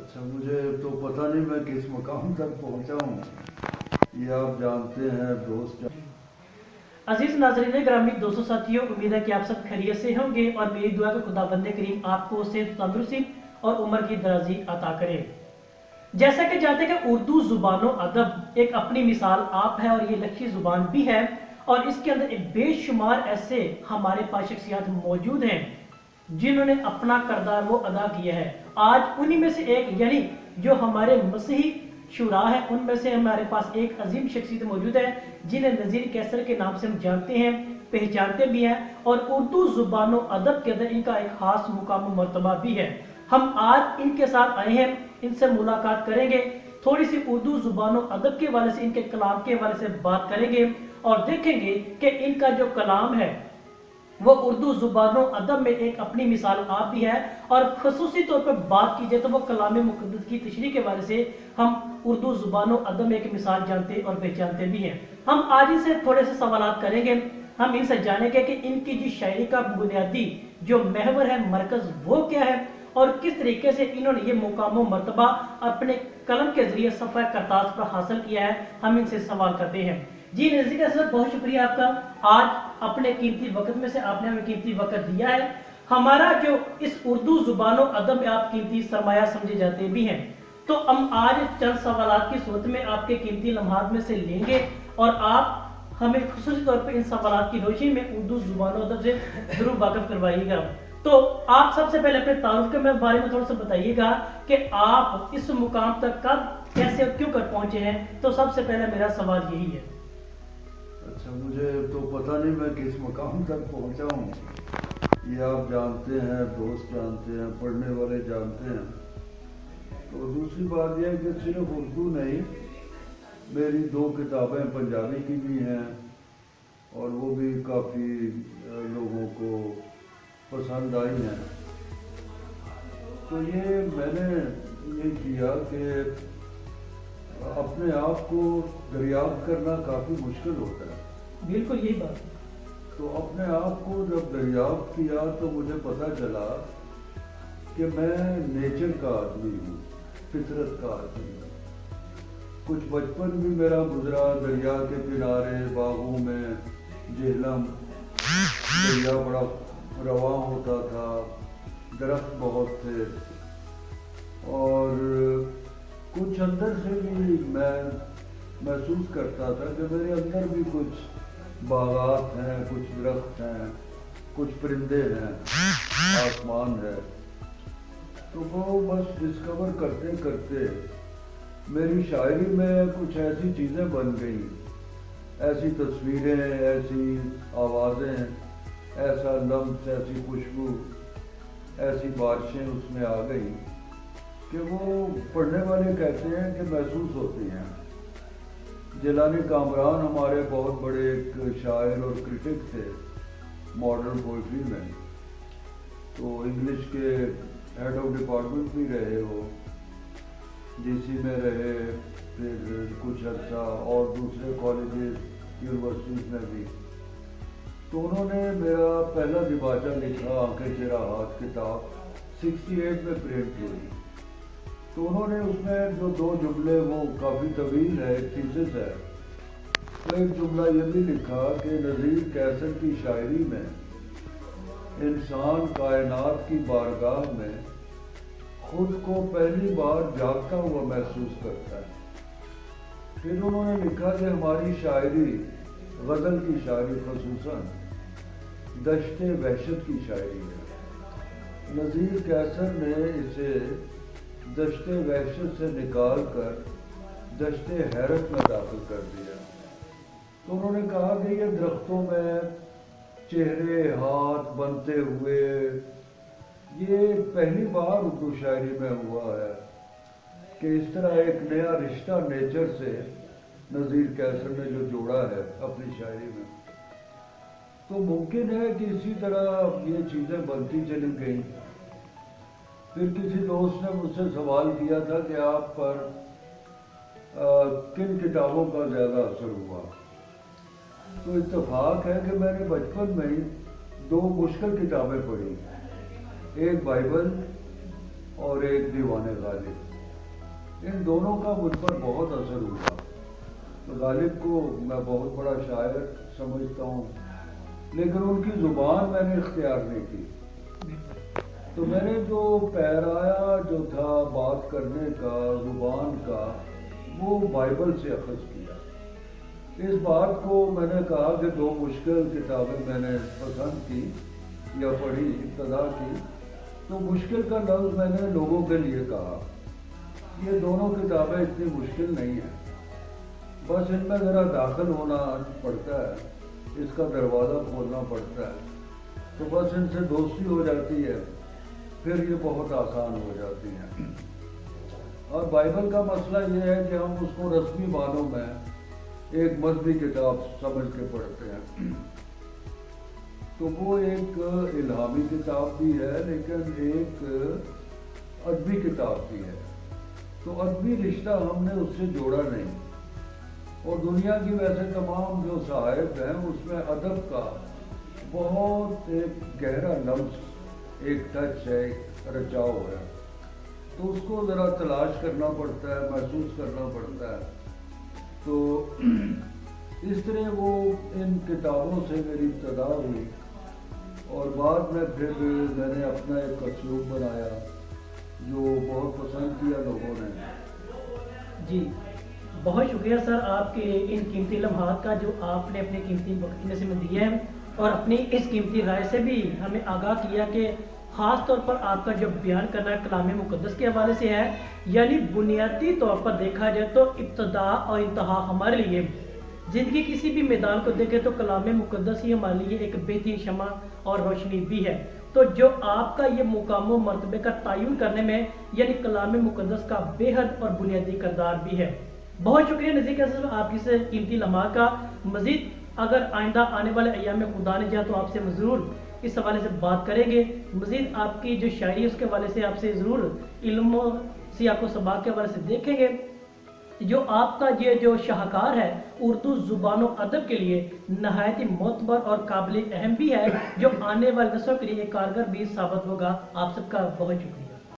اچھا، مجھے تو پتہ نہیں میں کس مقام تک پہنچا ہوں، یہ آپ جانتے ہیں دوست۔ عزیز ناظرین گرامی، دوستوں ساتھیوں، امید ہے کہ آپ سب خیریت سے ہوں گے اور میری دعا کہ خدا بند کریم آپ کو صحت تندرستی اور عمر کی درازی عطا کرے۔ جیسا کہ جانتے ہیں کہ اردو زبان و ادب ایک اپنی مثال آپ ہے اور یہ لکھی زبان بھی ہے، اور اس کے اندر ایک بے شمار ایسے ہمارے پاس شخصیات موجود ہیں جنہوں نے اپنا کردار وہ ادا کیا ہے۔ آج انہی میں سے ایک یعنی جو ہمارے مسیحی شعراء ہیں، ان میں سے ہمارے پاس ایک عظیم شخصیت موجود ہے جنہیں نذیر کیسر کے نام سے ہم جانتے ہیں، پہچانتے بھی ہیں، اور اردو زبان و ادب کے اندر ان کا ایک خاص مقام و مرتبہ بھی ہے۔ ہم آج ان کے ساتھ آئے ہیں، ان سے ملاقات کریں گے، تھوڑی سی اردو زبان و ادب کے حوالے سے، ان کے کلام کے حوالے سے بات کریں گے اور دیکھیں گے کہ ان کا جو کلام ہے وہ اردو زبان و ادب میں ایک اپنی مثال آپ بھی ہے، اور خصوصی طور پر بات کی جائے تو وہ کلام مقدس کی تشریح کے حوالے سے ہم اردو زبان و ادب میں ایک مثال جانتے اور پہچانتے بھی ہیں۔ ہم آج ان سے تھوڑے سے سوالات کریں گے، ہم ان سے جانیں گے کہ ان کی جو شاعری کا بنیادی جو محور ہے، مرکز، وہ کیا ہے، اور کس طریقے سے انہوں نے یہ مقام و مرتبہ اپنے قلم کے ذریعے صفحہ کرتاز پر حاصل کیا ہے، ہم ان سے سوال کرتے ہیں۔ جی نذیر کیسر، بہت شکریہ آپ کا، آج اپنے قیمتی وقت میں سے آپ نے ہمیں قیمتی وقت دیا ہے۔ ہمارا جو اس اردو زبان و ادب میں آپ قیمتی سرمایہ سمجھے جاتے بھی ہیں، تو ہم آج چند سوالات کی صورت میں آپ کے قیمتی لمحات میں سے لیں گے اور آپ ہمیں خصوصی طور پر ان سوالات کی روشنی میں اردو زبان و ادب سے ضرور واقف کروائیے گا۔ تو آپ سب سے پہلے اپنے تعارف کے بارے میں تھوڑا سا بتائیے گا کہ آپ اس مقام تک کب، کیسے اور کیوں کر پہنچے ہیں۔ تو سب سے پہلے میرا سوال یہی ہے۔ اچھا، مجھے تو پتہ نہیں میں کس مقام تک پہنچا ہوں، یہ آپ جانتے ہیں، دوست جانتے ہیں، پڑھنے والے جانتے ہیں۔ تو دوسری بات یہ ہے کہ صرف اردو نہیں، میری 2 کتابیں پنجابی کی بھی ہیں اور وہ بھی کافی لوگوں کو پسند آئی ہیں۔ تو یہ میں نے یہ کیا کہ اپنے آپ کو دریافت کرنا کافی مشکل ہوتا ہے۔ بالکل یہی بات ہے۔ تو اپنے آپ کو جب دریافت کیا تو مجھے پتہ چلا کہ میں نیچر کا آدمی ہوں، فطرت کا آدمی ہوں۔ کچھ بچپن بھی میرا گزرا دریا کے کنارے، باغوں میں، جہلم، دریا بڑا رواں ہوتا تھا، درخت بہت تھے، اور کچھ اندر سے بھی میں محسوس کرتا تھا کہ میرے اندر بھی کچھ باغات ہیں، کچھ درخت ہیں، کچھ پرندے ہیں، آسمان ہے۔ تو وہ بس ڈسکور کرتے کرتے میری شاعری میں کچھ ایسی چیزیں بن گئیں، ایسی تصویریں، ایسی آوازیں، ایسا لمس، ایسی خوشبو، ایسی بارشیں اس میں آ گئیں کہ وہ پڑھنے والے کہتے ہیں کہ محسوس ہوتی ہیں۔ جیلانی کامران ہمارے بہت بڑے ایک شاعر اور کرٹک تھے ماڈرن پوئٹری میں، تو انگلش کے ہیڈ آف ڈپارٹمنٹ بھی رہے ہو، ڈی سی میں رہے، پھر کچھ عرصہ اور دوسرے کالجز، یونیورسٹیز میں بھی۔ تو انہوں نے میرا پہلا دیباچہ لکھا، آنکھیں چراغات کتاب 68 میں پرنٹ ہوئی۔ تو انہوں نے اس میں جو 2 جملے، وہ کافی طویل ہے، ایک تھیسس ہے، تو ایک جملہ یہ بھی لکھا کہ نذیر کیسر کی شاعری میں انسان کائنات کی بارگاہ میں خود کو پہلی بار جاگتا ہوا محسوس کرتا ہے۔ پھر انہوں نے لکھا کہ ہماری شاعری، غزل کی شاعری خصوصاً، دشت وحشت کی شاعری ہے۔ نذیر کیسر نے اسے دشت وحشت سے نکال کر دشت حیرت میں داخل کر دیا۔ تو انہوں نے کہا کہ یہ درختوں میں چہرے، ہاتھ بنتے ہوئے، یہ پہلی بار اردو شاعری میں ہوا ہے کہ اس طرح ایک نیا رشتہ نیچر سے نذیر کیسر نے جو جوڑا ہے اپنی شاعری میں۔ تو ممکن ہے کہ اسی طرح یہ چیزیں بنتی چلی گئیں۔ پھر کسی دوست نے مجھ سے سوال کیا تھا کہ آپ پر کن کتابوں کا زیادہ اثر ہوا؟ تو اتفاق ہے کہ میں نے بچپن میں ہی 2 مشکل کتابیں پڑھی، ایک بائبل اور ایک دیوان غالب. ان دونوں کا مجھ پر بہت اثر ہوا. غالب کو میں بہت بڑا شاعر سمجھتا ہوں، لیکن ان کی زبان میں نے اختیار نہیں کی. تو میں نے جو پیرایا جو تھا بات کرنے کا، زبان کا، وہ بائبل سے اخذ کیا. اس بات کو میں نے کہا کہ دو مشکل کتابیں میں نے پسند کی یا پڑھی، ابتدا کی. تو مشکل کا لفظ میں نے لوگوں کے لیے کہا. یہ دونوں کتابیں اتنی مشکل نہیں ہیں، بس ان میں ذرا داخل ہونا پڑتا ہے، اس کا دروازہ کھولنا پڑتا ہے، تو بس ان سے دوستی ہو جاتی ہے، پھر یہ بہت آسان ہو جاتی ہیں. اور بائبل کا مسئلہ یہ ہے کہ ہم اس کو رسمی معنوں میں ایک مذہبی کتاب سمجھ کے پڑھتے ہیں. تو وہ ایک الہامی کتاب بھی ہے، لیکن ایک ادبی کتاب بھی ہے. تو ادبی رشتہ ہم نے اس سے جوڑا نہیں. اور دنیا کی ویسے تمام جو صحائف ہیں اس میں ادب کا بہت ایک گہرا لمس، ایک ٹچ ہے، ایک رچاؤ ہے. تو اس کو ذرا تلاش کرنا پڑتا ہے، محسوس کرنا پڑتا ہے. تو اس طرح وہ ان کتابوں سے میری ابتدا ہوئی، اور بعد میں پھر میں نے اپنا ایک اسلوب بنایا جو بہت پسند کیا لوگوں نے. جی بہت شکریہ سر آپ کے ان قیمتی لمحات کا جو آپ نے اپنے قیمتی وقت میں سے دیا ہے، اور اپنی اس قیمتی رائے سے بھی ہمیں آگاہ کیا کہ خاص طور پر آپ کا جو بیان کرنا ہے کلام مقدس کے حوالے سے ہے. یعنی بنیادی طور پر دیکھا جائے تو ابتدا اور انتہا ہمارے لیے زندگی کسی بھی میدان کو دیکھے تو کلام مقدس ہی ہمارے لیے ایک بہترین شمع اور روشنی بھی ہے. تو جو آپ کا یہ مقام و مرتبے کا تعین کرنے میں یعنی کلام مقدس کا بے حد اور بنیادی کردار بھی ہے. بہت شکریہ نزیر صاحب آپ کی سے قیمتی لمحات کا. مزید اگر آئندہ آنے والے ایام میں خدا نے چاہا تو آپ سے ضرور اس حوالے سے بات کریں گے. مزید آپ کی جو شاعری ہے اس کے حوالے سے آپ سے ضرور علم و سیاق و سباق کے حوالے سے دیکھیں گے. جو آپ کا یہ جو شاہکار ہے اردو زبان و ادب کے لیے نہایت ہی معتبر اور قابل اہم بھی ہے، جو آنے والے نسلوں کے لیے کارگر بھی ثابت ہوگا. آپ سب کا بہت شکریہ.